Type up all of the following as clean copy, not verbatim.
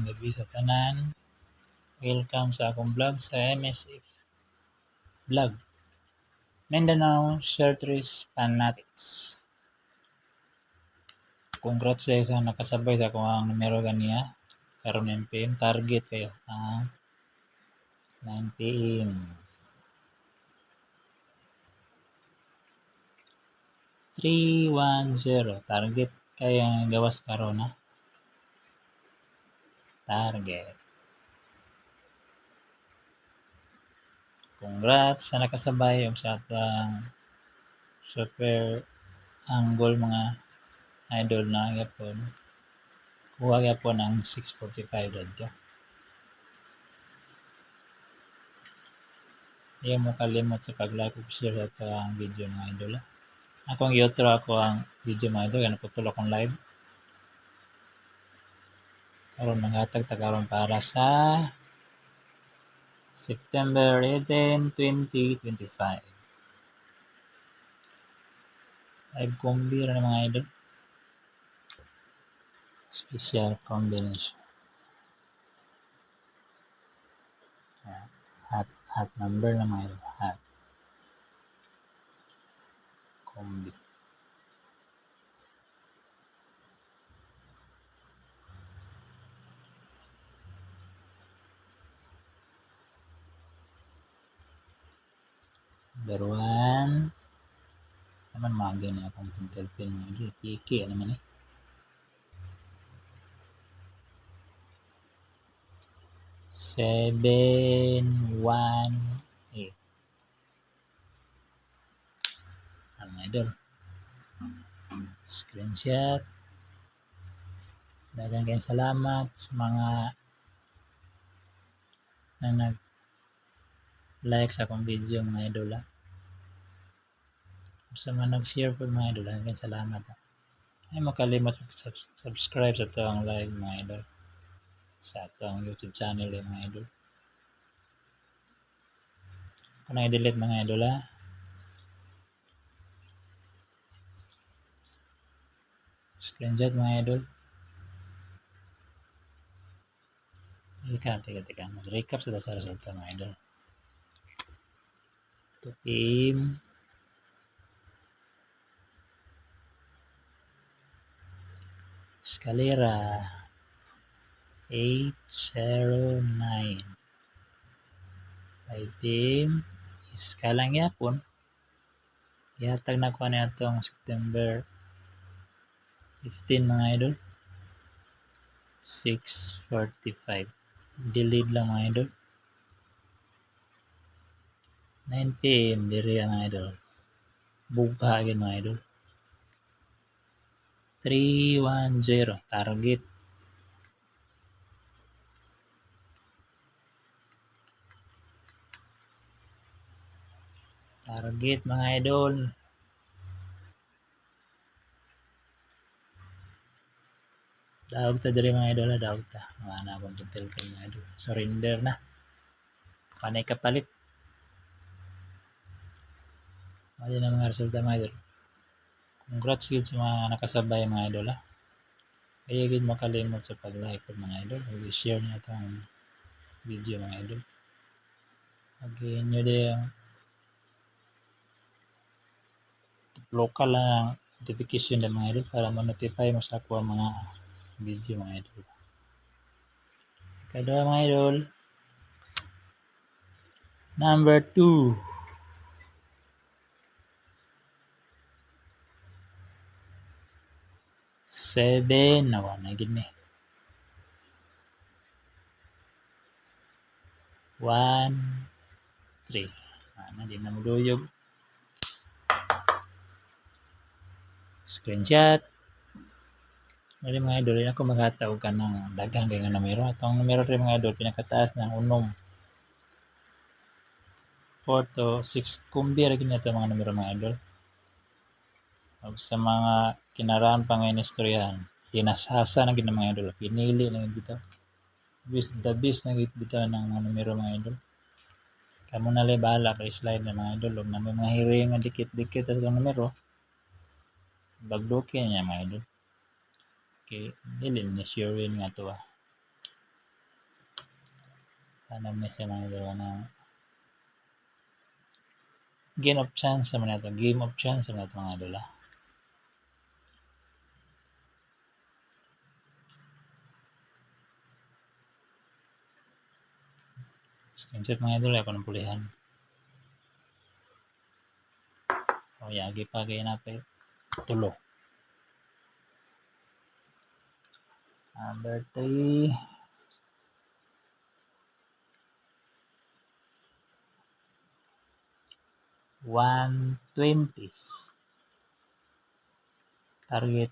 Maayong gabi sa tanan. Welcome sa akong vlog sa MSF Vlog. Mindanao Chartreuse Fanatics. Congrats sa isang nakasabay sa akong ang numero ganiya. Karon NPM target kayo. 9 PM. $310 target kaya ang gawas karon ha. Target. Congrats sa nakasabay og sa atang super angle mga idol na yapon. Kuha yapon ang 645 dadto. Di mo kalimot sa pag-like ug share sa atong video mga idol. Akong i-outro ako ang video mga idol kaya naputol akong live. Karon nanghatag ta karon para sa September 18, 2025. Live combi ra mga idol. Special combination. Hot number na mga idol. Hot. Combi. Number 1. Naman magay na akong pintel pin mga idol. Piki naman eh. 718. Mga idol. Screenshot. Daghang kayong salamat sa mga na nag-like sa akong video mga idol ha. Sa mga nag-share po mga idol, daghang kayong salamat ha. Ay makalimot subscribe sa itong live mga idol. Sa itong YouTube channel mga idol. Kung na-delete mga idol ha. Screenshot mga idol. Teka. Mag-recap sa resulta mga idol. Ito team. Escalera 809. 5 PM. Iskalang yapon. Ihatag na ko na itong September 15 mga idol. 6:45. Delete lang mga idol. 9 PM diri mga idol. Bugha agad mga idol. 310 target. Target mga idol. Daog ta diri mga idol, daog ta. Wala na akong pintel mga idol. Surrender na. Panay kapalit. Wala na mga resulta mga idol. Congrats yun sa mga nakasabay mga idol ha. Kaya yun makalimot sa pag-like mga idol. I-share niyo itong video mga idol. Again nyo din local lang notification ng mga idol para ma-notify mo sa ako ang mga video mga idol. Kada mga idol. Number 2. Seven, nawa na gini. 1, 3. Na din na magduyog. Screenshot. Mali mga idol, yun ako maghatawag ka ng daghang kaya nga numero. Itong numero rin mga idol, pinakataas ng unom. 4 to 6. Kumbi rin ito mga numero mga idol. O sa mga kinaraan pa ngayon istoryahan, hinasasa na mga idol. Pinili na dito. The best na dito ng mga numero mga idol. Kamu na lang bahala kay slide na mga idol. Huwag na may mga hiring na dikit-dikit sa numero. Bagdukin niya mga idol. Okay, dili na sure nga to Tanam ni sa mga idol na game of chance sa mga ito. Game of chance sa mga idol. Screenshot mga idol ako ng pulihan. O yagi pa kayo na pa tulo. Number 3. $120. Target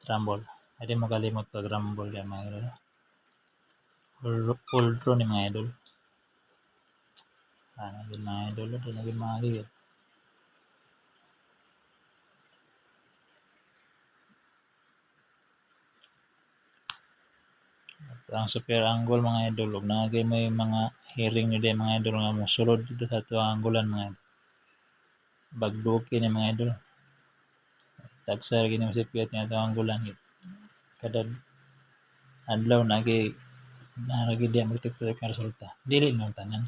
rumble. Hindi mo kalimot pag rumble ka mga idol. Full draw ni mga idol. Naging mga idol. Naging mga idol. Ang super angle mga idol. Huwag naging may mga hearing nyo din mga idol nga mo sulod dito sa ito ang anggulan mga idol. Bagduki ni mga idol. Tagsar gini mo sipiyat nga ito ang anggulan. Kada adlaw nagi diya magtuktok ang resulta. Dili nang tanan.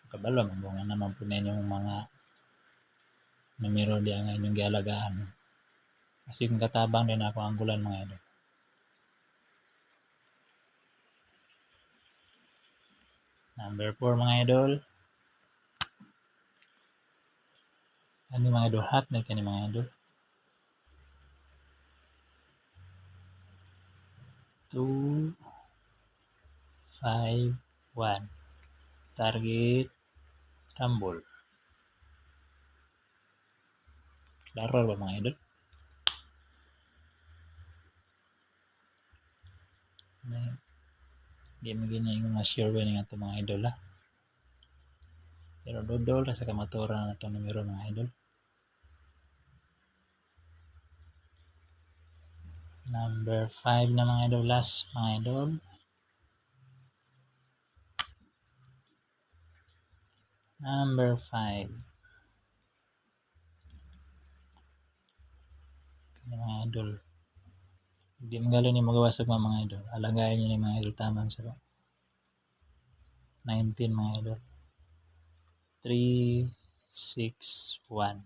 Kabalo mga naman po na yung mga numero diya nga inyong gialagaan. Kasi kung katabang din ako anggulan mga idol. Number 4 mga idol. Ano mga idol? Hot na kani mga idol. 2, 5, 1. Target rumble. Laro ba mga idol? Hindi magiging yung mga sure winning ito mga idol ha. Pero dodol sa kamaturan na ito numero mga idol. Number 5 na mga idol. Last mga idol. Number 5. Kaya mga idol. Hindi magaling ni magawasag mga idol. Alagayin nyo ni mga idol taman sa 19 mga idol. 3, 6, 1.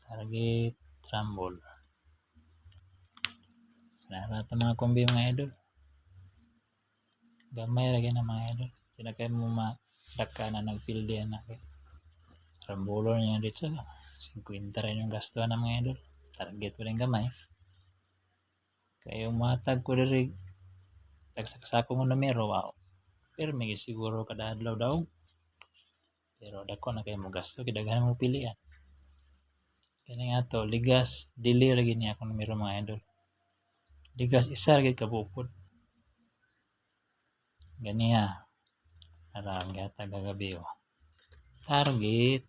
Target rumble. Narata mga kombi mga idol. Gamay lagi na mga idol. Kinakay mo madaka na nagpildihan na kayo. Rambulor niya dito. 50 rin yung gasto na mga idol. Target ko rin gamay. Kaya matag ko rin tagsakasako ng numero. Wow. Pero may siguro kada adlaw daw. Pero dako na kayo mo gasto. Kidagahan mo pilihan. Kaya nga to. Ligas. Dili lagi niya akong numero mga idol. Ligas isa lagi kabupod. Ganiya. Aram gata gagabi o. Target.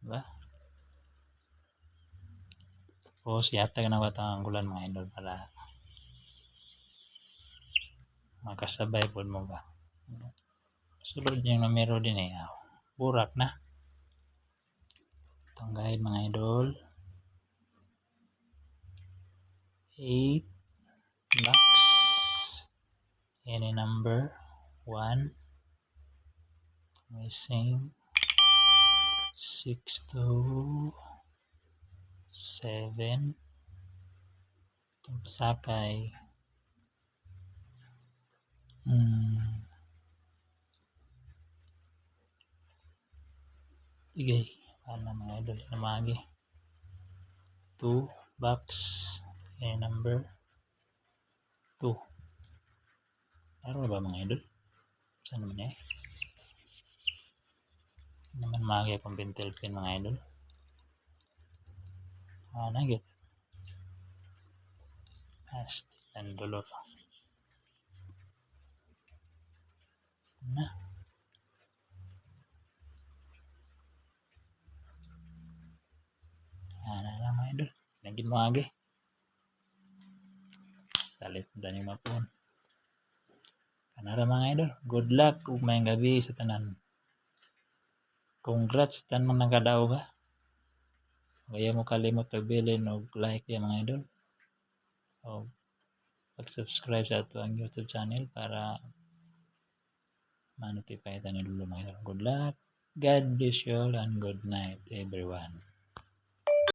Diba? Tapos yata ka na anggulan mga idol para makasabay po mo ba. Sulod yung numero din eh. Burak na. Itong guide mga idol. 8 box. Any number. 1. Missing. 6 to 7. Itong pasakay. Sige. Paano mga idol? Namagi. 2 box. Any number. 2. Laro ba mga idol? Saan naman eh? Naman magi akong pentel pin mga idol. Nagit. Asti dan dolor. Na. Na mga idol. Nagin mo agi. Salit dan yung mapun. Kanara mga idol. Good luck ug mayang gabi sa tanan. Congrats sa tanan mga nakadaog ka. Kaya mo kalimot pagbilin og like ya mga idol. O pag-subscribe sa ato ang YouTube channel para ma-notify ta ni Lolo mga idol. Good luck. God bless you all and good night everyone.